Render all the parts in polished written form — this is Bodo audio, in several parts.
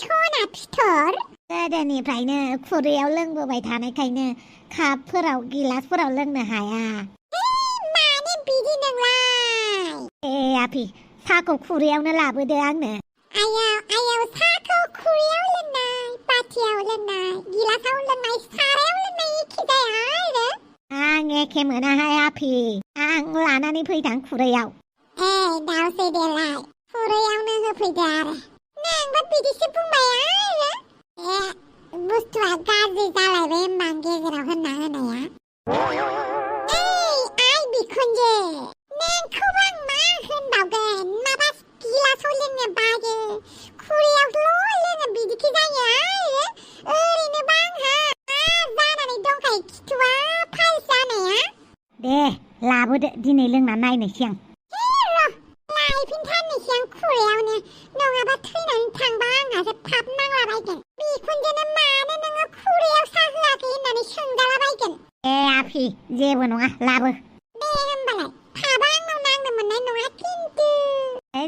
सना फिथर गोदोनिफ्रायनो खुरैयाव लोंबोबाय थानायखायनो कापफोराव गिलासफोराव लोंनो हाया माने बिदि नोंलाय आफि साहाखौ खुरैयावनो लाबोदो आंनो आयाव साहाखौ खुरैयाव लोंनाय बाथियाव लोंनाय गिलासाव लोंनाय सारायाव लोंनाय एखे जाया आरो आं एखे मोनाहाय आफि आं लानानै फैदां खुरैयाव दावसै देलाय खुरैयावनो होफैदो आरो नोंबो बिदिसो बुंबाय आरो बुस्थुआ गाज्रि जालायबाय होनबा आं गेजेराव होनना होनाया आइ बिखुनजो नोंखौबो आं मा होनबावगोन माबा गिलासाव लोंनो बायो खुरैयावल' लोङो बिदिखि जायो आरो ओरैनोबा आंहा जानानै दंखायो खिथुआ फाइल्स जानाया दे लाबोदो दिनै लोंना नायनोसै आं लायफिनथारनोसै आं खुरैयावनो नङाबा थैनानै थांबा आंहासो पाप नांलाबायगोन बिखुनजोनो मानो नोङो खुरैयाव साहा होआखै होननानै सोंजालाबायगोन आफि जेबो नङा लाबो दे होमबालाय पापा आंनाव नांनो मोननाय नङा खिन्थु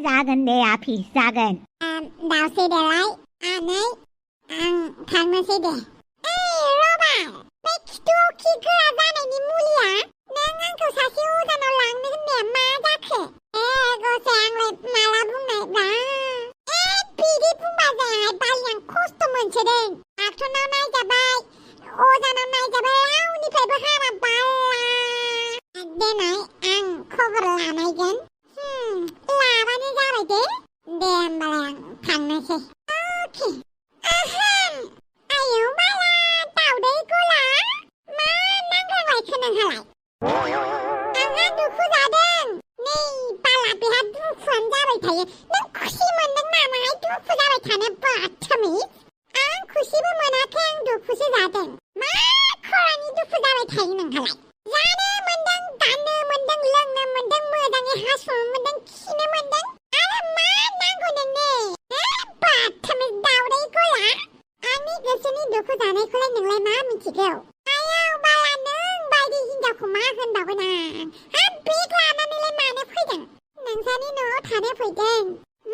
जागोन दे आफि जागोन दावसै देलाय आनै आं थांनोसै दे रबार बे खिथुआव खि गोरा जानायनि मुलिया नों आंखौ सासे अजानाव लांनो होननाया मा जाखो गसाय आंलाय माला बुंनाय बा बिदि बुंबा जायाहाय बालि आं खस्थ' मोनसोदों डक्टरनाव नायजाबाय अजानाव नायजाबाय रावनिफ्रायबो हामा बाला देनाय आं खबर लानायगोन लाबानो जाबाय दे होमबालाय आं थांनोसै अके आयौ बाला दावदै गला मा नांग्रांलायखो नोंहालाय आंहा दुखु जादों नै बाला बेहा दुखुआनो जाबाय थायो नों खुसि मोनदों नामाहाय दुखु जाबाय थानो बाथमिज आं खुसिबो मोनाखै आं दुखुसो जादों मा खरानि दुखु जाबाय थायो नोंहालाय जानो मोनदों गाननो मोनदों लोंनो मोनदों मोजाङै हासुनो मोनदों खिनो मोनदों आरो मा नांगौ नोंनो बाथमिज दावदै गला आंनि गोसोनि दुखु जानायखौलाय नोंलाय मा मिथिगौ आयौ बाला नों बायदि हिनजावखौ मा होनबावगोन आं बेग लानानैलाय मानो फैदों नोंसानि न'आव थानो फैदों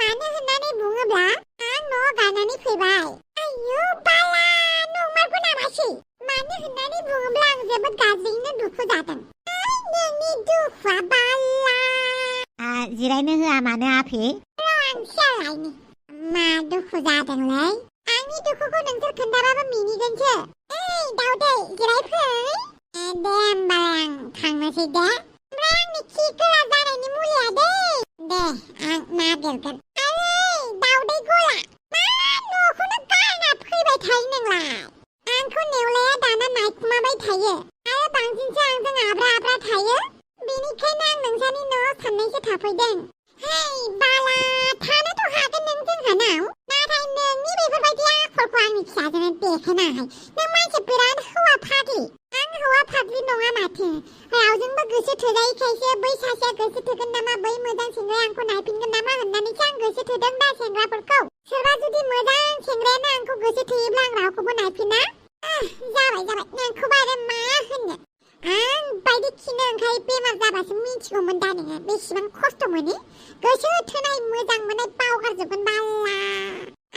मानो होननानै बुङोब्ला आं न' गारनानै फैबाय आयौ बाला नंमारगौ नामासै मानो होननानै बुङोब्ला आं जोबोद गाज्रियैनो दुखु जादों नोंनि दुखुआ बाला जिरायनो होआ मानो आफि आं सियालायनि मा दुखु जादोंलै आंनि दुखुखौ नोंसोर खोन्थाबाबो मिनिगोनसो दावदै जिरायफै दे होमबालाय आं थांनोसै दे ओमफ्राय आंनि खि गोरा जानायनि मुलिया दे आं नागिरगोन दावदै गला मा न'खौनो गारना फैबाय थायो नोंलाय आंखौ नेवलाया दाना नायखुमाबाय थायो आरो बांसिनसो आंजों आब्रा थायो बेनिखायनो आं नोंसानि न'आव साननैसो थाफैदों बाला थानोथ' हागोन नों जोंहानाव नाथाय नोंनि बेफोरबायदि आखलखौ आंनि फिसाजोनो देखायनो हाय नों मानसि बिराद हौवा फाग्लि आं हौवा फाग्लि नङा माथो रावजोंबो गोसो थोजायैखायसो बै सासेया गोसो थोगोन नामा बै मोजां सेंग्राया आंखौ नायफिनगोन नामा होननानैसो आं गोसो थोदों दा सेंग्राफोरखौ सोरबा जुदि मोजां सेंग्रायानो आंखौ गोसो थोयोब्ला आं रावखौबो नायफिना जाबाय नोंखौबो आरो मा होननो आं बायदि खिनो ओंखाय बेमार जाबासो मिथिगौमोन दा नोङो बेसेबां खस्थ' मोनो गोसो थोनाय मोजां मोननाय बावगारजोबगोन बाला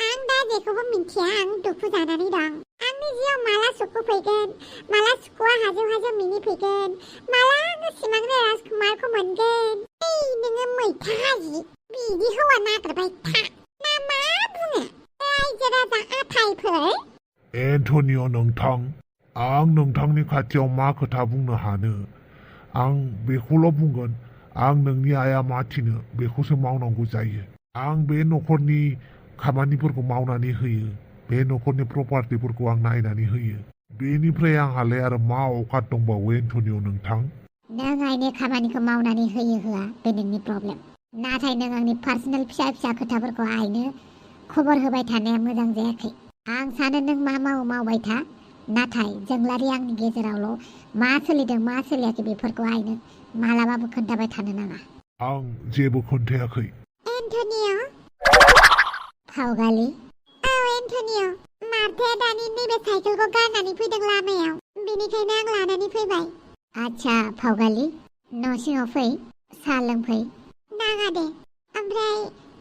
आं दा जेखौबो मिथिया आं दुखु जानानै दं आंनि जिउआव माला सुखु फैगोन माला सुखुआ हाजो मिनिफैगोन माला आङो सिमांनि राजकुमारखौ मोनगोन नोङो मैथा हाजि बिदि हौवा नागिरबाय था ना मा बुङो रायजो राजा आथायफोर एन्टनिय' नोंथां आं नोंथांनि खाथियाव मा खोथा बुंनो हानो आं बेखौल' बुंगोन आं नोंनि आइया मा थिनो बेखौसो मावनांगौ जायो आं बे न'खरनि खामानिफोरखौ मावनानै होयो बे न'खरनि प्रपार्टिफोरखौ आं नायनानै होयो बेनिफ्राय आंहालाय आरो मा औकात दंबावो एन्टनिय' नोंथां नों आंनि खामानिखौ मावनानै होयो होआ बे नोंनि प्रब्लेम नाथाय नों आंनि पार्सनेल फिसा खोथाफोरखौ आइनो खबर होबाय थानाया मोजां जायाखै आं सानो नों मा मावो मावबाय था नाथाय जोंलारि आंनि गेजेरावल' मा सोलिदों मा सोलियाखै बेफोरखौ आइनो मालाबाबो खोन्थाबाय थानो नाङा आं जेबो खोन्थायाखै एन्टनिय' फावगालि एन्टनिय' मार्थाया दानि नैबे साइकेलखौ गारनानै फैदों लामायाव बेनिखायनो आं लानानै फैबाय आच्छा फावगालि न' सिङाव फै साहा लोंफै नाङा दे ओमफ्राय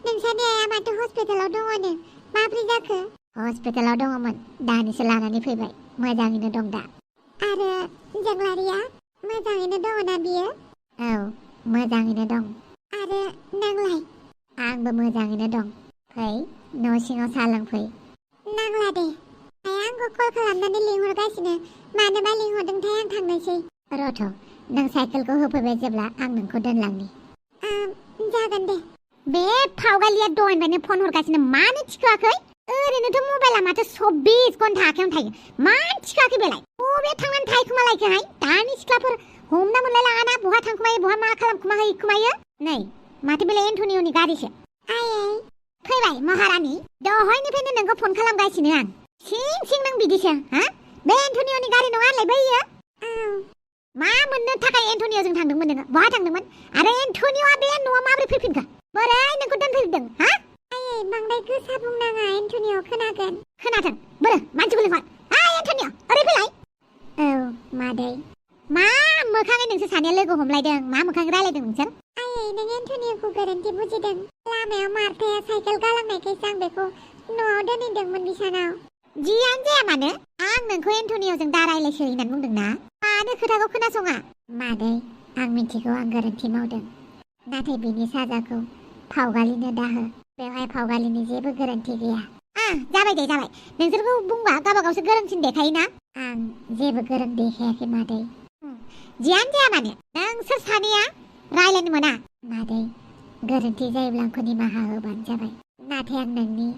नोंसानि आइया माथो हस्पिटालाव दङनो माब्रै जाखो? हस्पिटालाव दङमोन, दानिसो लानानै फैबाय। मोजाङैनो दं दा। आरो जोंलारिया मोजाङैनो दङ ना बियो? औ, मोजाङैनो दं। आरो नोंलाय? आंबो मोजाङैनो दं। फै, न' सिङाव साहा लोंफै। नांला दे। आइया आंखौ कल खालामनानै लिंहरगासिनो। मानोबा लिंहरदोंथाय आं थांनोसै। रथ', नों साइकेलखौ होफैबाय जेब्ला आं नोंखौ दोनलांनि। जागोन दे। बे फावगालिया दहायनिफ्रायनो फन हरगासिनो, मानो थिखोआखै? ओरैनोथ' मबाइला माथो 24 घन्टा आखायावनो थायो। मानो थिखोआखै बेलाय? बबे थांनानै थाहैखुमालायखोहाय? दानि सिख्लाफोर हमना मोनलायलाङाना, बहा थांखुमायो, बहा मा खालामखुमायो? नै, माथो बेलाय एन्टनिअनि गारिसो। आयै फैबाय महारानि। दहायनिफ्रायनो नोंखौ फन खालामगासिनो आं। सिं नों बिदिसो, हा? बे एन्टनिअनि गारि नङा होनलाय बैयो? मा मोननो थाखाय एन्टनिअजों थांदोंमोन नोङो? बहा थांदोंमोन? आरो एन्टनिअआ बे न'आव माबोरै फैफिनखो? बोरै नोंखौ दोनफैदों, हा? आयै बांद्राय गोसा बुंनाङा, एन्टनिअ खोनागोन। खोनाथों, बोरो मानसिखौ लिंहर। एन्टनिअ, ओरै फैलाय। औ मादै। मा मोखाङै नोंसोर सानैया लोगो हमलायदों? मा मोखाङै रायलायदों नोंसोर? आयै नों एन्टनिअखौ गोरोन्थि बुजिदों। लामायाव मार्ताया साइकेल गालांनायखायसो आं बेखौ न'आव दोनहैदोंमोन बिसानाव। जियानो जाया मानो, आं नोंखौ एन्टनिअजों दा रायलायसै होननानै बुंदोंना। मानो खोथाखौ खोनासङा? मादै, आं मिथिगौ आं गोरोन्थि मावदों। नाथाय बिनि साजाखौ फावगालिनो दाहो। बेवहाय फावगालिनि जेबो गोरोन्थि गैया। जाबाय दे जाबाय। नोंसोरखौ बुंबा गावबागावसो गोरोंसिन देखायोना। आं जेबो गोरों देखायाखै मादै। जियानो जाया मानो, नोंसोर सानैया रायलायनो मोना। मादै, गोरोन्थि जायोब्ला आंखौ निमाहा होबानो जाबाय। नाथाय आं नोंनि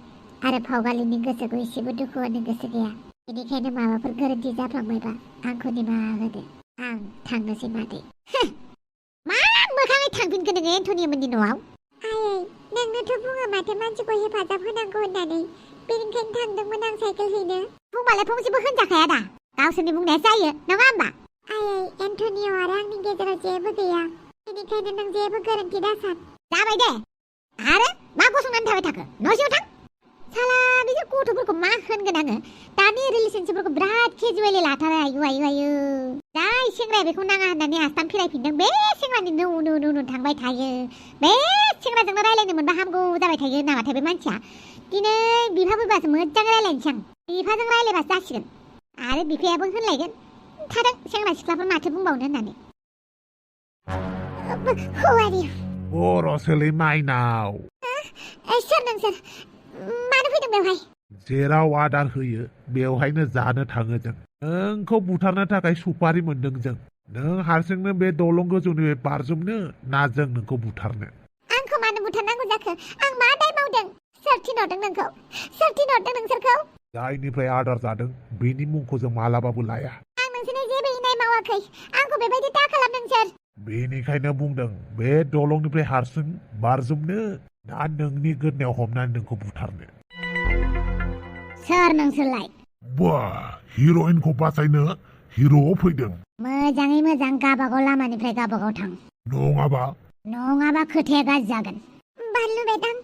आरो फावगालिनि गोसोखौ एसेबो दुखु होनो गोसो गैया। बेनिखायनो माबाफोर गोरोन्थि जाफ्लांबायबा आंखौ निमाहा होदो। आं थांनोसै मादै। मा मोखाङै थांफिनखो नोङो एन्टनिअमोननि न'आव? आयै नोंनोथ' बुङो माथो मानसिखौ हेफाजाब होनांगौ होननानै। बेनिखायनो थांदोंमोन आं साइकेल हैनो। बुंबालाय फंसेबो होनजाखाया दा। गावसोरनि बुंनाया जायो, नङा होमबा? आयै एन्टनिअ आरो आंनि गेजेराव जेबो गैया। बेनिखायनो नों जेबो गोरोन्थि दासान। जाबाय दे। आरो मा गसंनानै थाबाय थाखो? न' सिङाव थां। साला बिसोर गथ'फोरखौ मा होनगोन आङो? दानि रिलेसनशिपफोरखौ बिराद केजुवेलि लाथारो। आयु। जाय सेंग्राया बेखौ नाङा होननानै आस्थाम फिरायफिनदों, बे सेंग्रानि उन थांबाय थायो। बे सेंग्राजोंनो रायलायनो मोनबा हामगौ जाबाय थायो नामाथाय बे मानसिया। दिनै बिफा फैबासो मोजां रायलायनोसै आं। बिफाजों रायलायबासो जासिगोन। आरो बिफायाबो होनलायगोन, थादों सेंग्रा सिख्लाफोर माथो बुंबावनो होननानै। बर'सोलै माइनाव। सोर नोंसोर? मानो फैदों बेवहाय? जेराव आदार होयो बेवहायनो जानो थाङो जों। नोंखौ बुथारनो थाखाय सुपारि मोनदों जों। नों हारसिंनो बे दलं गोजौनिफ्राय बारजुमनो ना जों नोंखौ बुथारनो? आंखौ मानो बुथारनांगौ जाखो? आं मा दाय मावदों? सोर थिनहरदों नोंखौ? सोर थिनहरदों नोंसोरखौ? जायनिफ्राय आदार जादों बेनि मुंखौ जों मालाबाबो लाया। आं नोंसोरनो जेबो इनाय मावाखै। आंखौ बेबायदि दा खालाम नोंसोर। बेनिखायनो बुंदों बे दलंनिफ्राय हारसिं बारजुमनो ना नोंनि गोदनायाव हमनानै नोंखौ बुथारनो? सोर नोंसोरलाय? बा हिर'इनखौ बासायनो हिर'आव फैदों। मोजाङै मोजां गावबागाव लामानिफ्राय गावबागाव थां। नङाबा खोथाया गाज्रि जागोन। बानलु बेदां।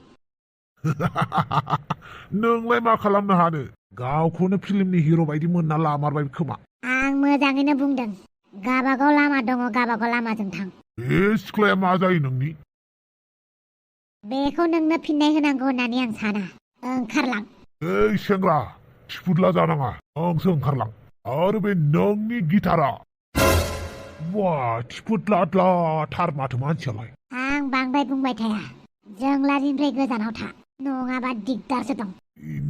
नोंलाय मा खालामनो हानो? गावखौनो फिल्मनि हिर' बायदि मोनना लामारबाय खोमा। आं मोजाङैनो बुंदों। गावबागाव लामा दङ, गावबागाव लामाजों थां। बे सिख्लाया मा जायो नोंनि? बेखौ नोंनो फिननाय होनांगौ होननानै आं साना। ओंखारलां। ओइ सेंग्रा, थिफुदला जानाङा। नोंसो ओंखारलां। आरो बे नोंनि गिटारा। वा थिफुदला थार माथो मानसियालाय। आं बांद्राय बुंबाय थाया। जोंलारिनिफ्राय गोजानाव था, नङाबा दिगदारसो दं।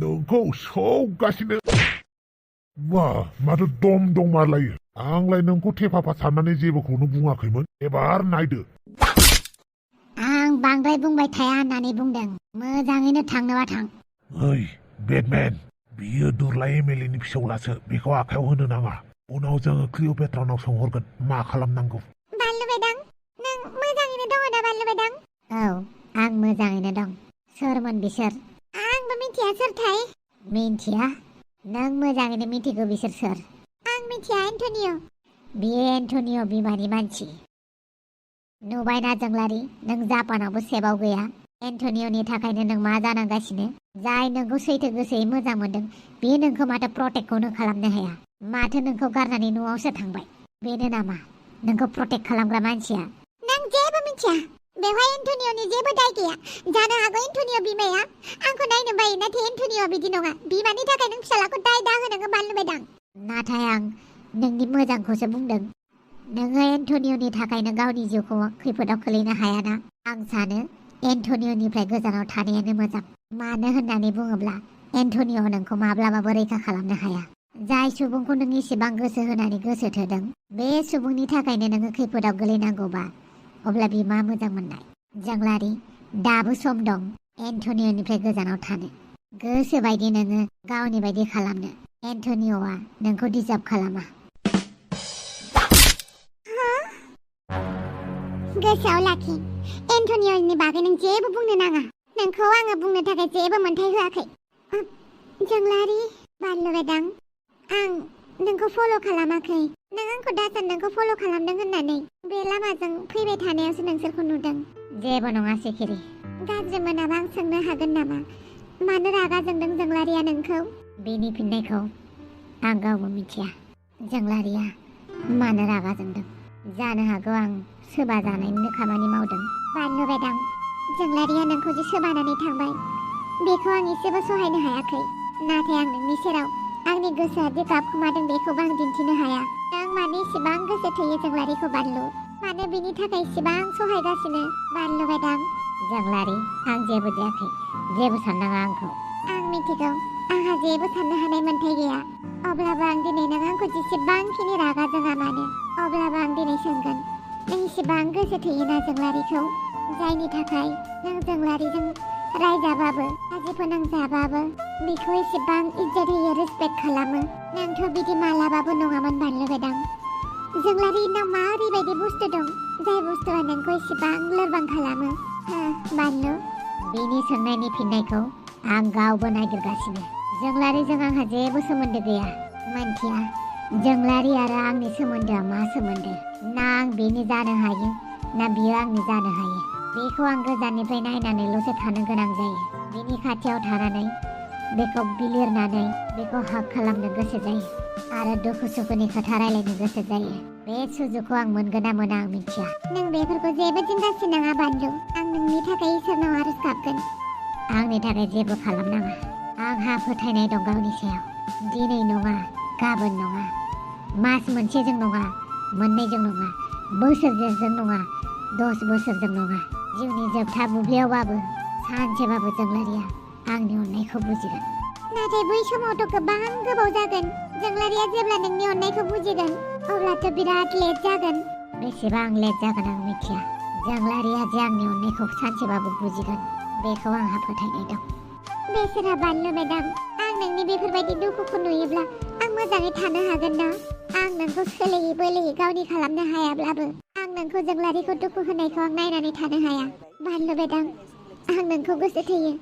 नोंखौ सौगासिनो। वा माथो दम मारलायो। आंलाय नोंखौ थेफाफा साननानै जेबोखौनो बुङाखैमोन। एबार नायदो। आं बांद्राय बुंबाय थाया होननानै बुंदों। मोजाङैनो थांनोबा थां। ओइ बेटमेन, बियो दुरलाय एमएलएनि फिसौलासो। बेखौ आखायाव होनो नाङा। उनाव जोङो क्लिअपेट्रानाव सोंहरगोन मा खालामनांगौ। बानलु बेदां, नों मोजाङैनो दङ ना बानलु बेदां? औ, आं मोजाङैनो दं। सोरमोन बिसोर? आंबो मिथिया सोरथाय। मिथिया? नों मोजाङैनो मिथिगौ बिसोर सोर? आं मिथिया एन्टनिअ। बियो एन्टनिअ बिमानि मानसि। नुबायना जोंलारि, नों जापानावबो सेबाव गैया। एन्टनिअनि थाखायनो नों मा जानांगासिनो? जाय नोंखौ सैथो गोसोयै मोजां मोनदों, बे नोंखौ माथो प्रटेक्टखौनो खालामनो हाया। माथो नोंखौ गारनानै न'आवसो थांबाय। बेनो नामा नोंखौ प्रटेक्ट खालामग्रा मानसिया? नों जेबो मिथिया। बेवहाय एन्टनिय'नि जेबो दाय गैया जानो हागौ एन्टनिय' बिमाया आंखौ नायनो बायो नाथाय एन्टनिय'आ बिदि नङा बिमानि थाखाय नों फिसालाखौ दाय दा होनो बानलु बायदां नाथाय आं नोंनि मोजांखौसो बुंदों नोङो एन्टनिय'नि थाखायनो गावनि जिउखौ खैफोदाव खोलैनो हायाना आं सानो एन्टनिय'निफ्राय गोजानाव थानायानो मोजां मानो होननानै बुङोब्ला एन्टनिय' नोंखौ माब्लाबाबो रैखा खालामनो हाया जाय सुबुंखौ नों इसेबां गोसो होनानै गोसो थोदों बे सुबुंनि थाखायनो नोङो खैफोदाव गोलैनांगौबा अब्ला बे मा मोजां मोननाय जोंलारि दाबो सम दं एन्टनिय'निफ्राय गोजानाव थानो गोसो बायदि नोङो गावनि बायदि खालामनो एन्टनिय'आ नोंखौ डिजार्भ खालामा गोसोआव लाखि एन्टनिय'नि बागै नों जेबो बुंनो नाङा नोंखौ आङो बुंनो थाखाय जेबो मोन्थाय होआखै जोंलारि बानलु बायदां आं नोंखौ फल' खालामाखै नों आंखौ दासान नोंखौ फल' खालामदों होननानै बे लामाजों फैबाय थानायावसो नोंसोरखौ नुदों जेबो नङा सिखिरि गाज्रि मोनाबा आं सोंनो हागोन नामा मानो रागा जोंदों जोंलारिया नोंखौ बेनि फिननायखौ आं गावबो मिथिया जोंलारिया मानो रागा जोंदों जानो हागौ आं सोबा जानायनिनो खामानि मावदों बानलु बायदां जोंलारिया नोंखौ जे सोबानानै थांबाय बेखौ आं एसेबो सहायनो हायाखै नाथाय आं नोंनि सेराव आंनि गोसोआ जे गाबखोमादों बेखौबो आं दिन्थिनो हाया नों मानो इसेबां गोसो थोयो जोंलारिखौ बानलु मानो बिनि थाखाय इसेबां सहायगासिनो बानलु बायदां जोंलारि आं जेबो जायाखै जेबो साननाङा आंखौ आं मिथिगौ आंहा जेबो साननो हानाय मोन्थाय गैया अब्लाबो आं दिनै नों आंखौ जेसेबांखिनि रागा जोङा मानो अब्लाबो आं दिनै सोंगोन नों इसेबां गोसो थोयोना जोंलारिखौ जायनि थाखाय नों जोंलारिजों रायजाबाबो गाज्रि फोनांजाबाबो बेखौ एसेबां इज्जत होयो रेसपेक्ट खालामो नोंथ' बिदि मालाबाबो नङामोन बानलु बायदां जोंलारिनाव मा ओरैबायदि बुस्थु दं जाय बुस्थुआ नोंखौ एसेबां लोरबां खालामो बानलु बेनि सोंनायनि फिननायखौ आं गावबो नागिरगासिनो जोंलारिजों आंहा जेबो सोमोन्दो गैया मोनथिया जोंलारि आरो आंनि सोमोन्दोआ मा सोमोन्दो ना आं बेनि जानो हायो ना बियो आंनि जानो हायो बेखौ आं गोजाननिफ्राय नायनानैल'सो थानो गोनां जायो बिनि खाथियाव थानानै बेखौ बिलिरनानै बेखौ हाग खालामनो गोसो जायो आरो दुखु सुखुनि खोथा रायलायनो गोसो जायो बे सुजुगखौ आं मोनगोन ना मोना आं मिथिया नों बेफोरखौ जेबो जिंगासि नाङा बानलु आं नोंनि थाखाय इसोरनाव आरज गाबगोन आंनि थाखाय जेबो खालामनाङा आंहा फोथायनाय दं गावनि सायाव दिनै नङा गाबोन नङा मास मोनसेजों नङा मोननैजों नङा बोसोरजों नङा 10 बोसोरजों नङा जिउनि जोबथा बुब्लियावबाबो सानसेबाबो जोंलारिया आंनि अननायखौ बुजिगोन नाथाय बै समावथ' गोबां गोबाव जागोन जोंलारिया जेब्ला नोंनि अननायखौ बुजिगोन अब्लाथ' बिराद लेट जागोन बेसेबां लेट जागोन आं मिथिया जोंलारिया जे आंनि अननायखौ सानसेबाबो बुजिगोन बेखौ आंहा फोथायनाय दं बेसोरा बानलु मेदाम आं नोंनि बेफोरबायदि दुखुखौ नुयोब्ला आं मोजाङै थानो हागोन ना आं नोंखौ सोलायै बोलैयै गावनि खालामनो हायाब्लाबो आं नोंखौ जोंलारिखौ दुखु होनायखौ आं नायनानै थानो हाया बानलु मेदाम आं नोंखौ गोसो थोयो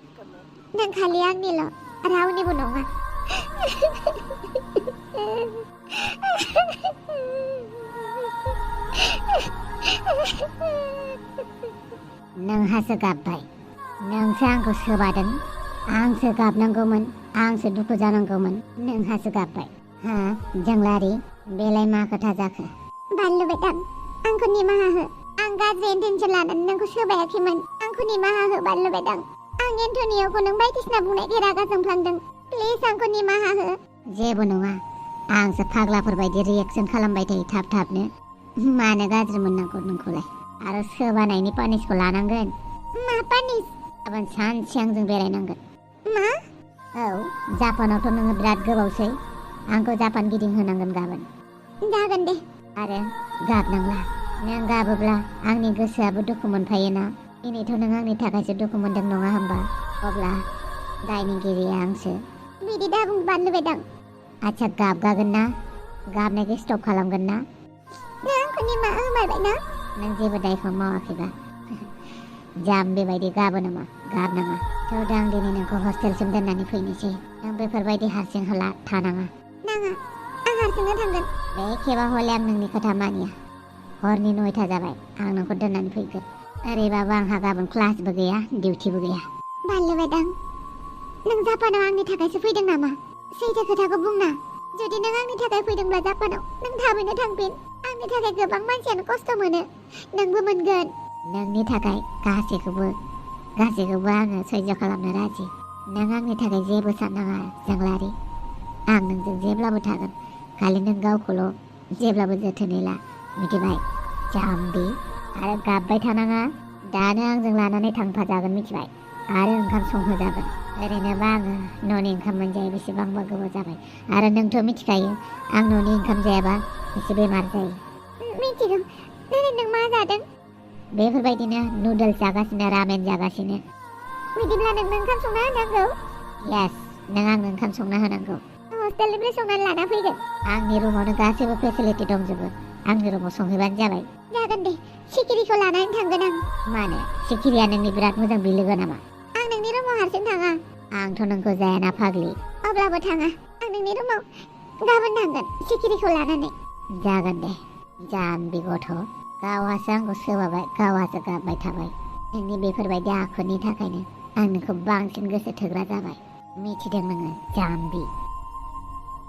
नों खालि आंनिल' रावनिबो नङा नोंहासो गाबबाय नोंसो आंखौ सोबादों आंसो गाबनांगौमोन आंसो दुखु जानांगौमोन नोंहासो गाबबाय जोंलारि बेलाय मा खोथा जाखो बानलु मेदाम आंखौ निमाहा हो आं गाज्रि इन्टेनसन लानानै नोंखौ सोबायाखैमोन आंखौ निमाहा हो बानलु मेदाम आं एन्टनिय'खौ नों बायदिसिना बुंनायखाय रागा जोंफ्लांदों प्लिज आंखौ निमाहा हो जेबो नङा आंसो फाग्लाफोर बायदि रिएक्सन खालामबाय थायो थाब थाबनो मानो गाज्रि मोननांगौ नोंखौलाय आरो सोबानायनि पानिसखौ लानांगोन मा पानिस गाबोन सानसे आंजों बेरायनांगोन मा औ जापानावथ' नोङो बिराद गोबावसै आंखौ जापान गिदिंहोनांगोन गाबोन जागोन दे आरो गाबनांला नों गाबोब्ला आंनि गोसोआबो दुखु मोनफायोना दिनैथ' नों आंनि थाखायसो दुखु मोनदों नङा होमबा अब्ला दायनिगिरिया आंसो बिदि दा बुं बानलु मेदाम आच्छा गाबगागोन ना गाबनायखौ स्टप खालामगोन ना नों आंखौ निमाहा होमारबाय ना नों जेबो दायखौ मावाखैबा जाम बेबायदि गाबो नामा गाबनाङा थेवबो आं दिनै नोंखौ हस्टेलसिम दोननानै फैनोसै नों बेफोरबायदि हारसिं हाला थानाङा नाङा आं हारसिंनो थांगोन बे खेबा हले आं नोंनि खोथा मानिया हरनि 9टा जाबाय आं नोंखौ दोननानै फैगोन ओरैबाबो आंहा गाबोन क्लासबो गैया डिउटिबो गैया बानलु मेदाम नों जापानाव आंनि थाखायसो फैदों नामा सैथो खोथाखौ बुंना जुदि नों आंनि थाखाय फैदोंब्ला जापानाव नों थाबैनो थांफिन आंनि थाखाय गोबां मानसियानो खस्थ' मोनो नोंबो मोनगोन नोंनि थाखाय गासैखौबो आङो सैज' खालामनो राजि। नों आंनि थाखाय जेबो साननाङा जोंलारि। आं नोंजों जेब्लाबो थागोन। खालि नों गावखौल' जेब्लाबो जोथोनै ला, मिथिबाय जाम्बि? आरो गाबबाय थानाङा। दानो आंजों लानानै थांफाजागोन, मिथिबाय? आरो ओंखाम संहोजागोन। ओरैनोबा आङो न'नि ओंखाम मोनजायो बेसेबांबा गोबाव जाबाय। आरो नोंथ' मिथिखायो आं न'नि ओंखाम जायाबा एसे बेमार जायो। मिथिगौ। दिनै नों मा जादों? बेफोरबायदिनो नुडल्स जागासिनो, रामेन जागासिनो। बिदिब्ला नोंनो ओंखाम संना होनांगौ। येस, नों आंनो ओंखाम संना होनांगौ। हस्टेलनिफ्राय संनानै लाना फैगोन। आंनि रुमावनो गासैबो फेसिलिटि दंजोबो। आंनि रुमाव संहैबानो जाबाय। जागोन दे, सिखिरिखौ लानानै थांगोन आं। मानो? सिखिरिया नोंनि बिराद मोजां बिलोगो नामा? आं नोंनि रुमाव हारसिं थाङा। आंथ' नोंखौ जायाना फाग्लि। अब्लाबो थाङा। आं नोंनि रुमाव गाबोन थांगोन सिखिरिखौ लानानै। जागोन दे, जाम्बि गथ'। गावहासो आंखौ सोबाबाय, गावहासो गाबबाय थाबाय। नोंनि बेफोरबायदि आखुनि थाखायनो आं नोंखौ बांसिन गोसो थोग्रा जाबाय। मिथिदों नोङो, जाम्बि?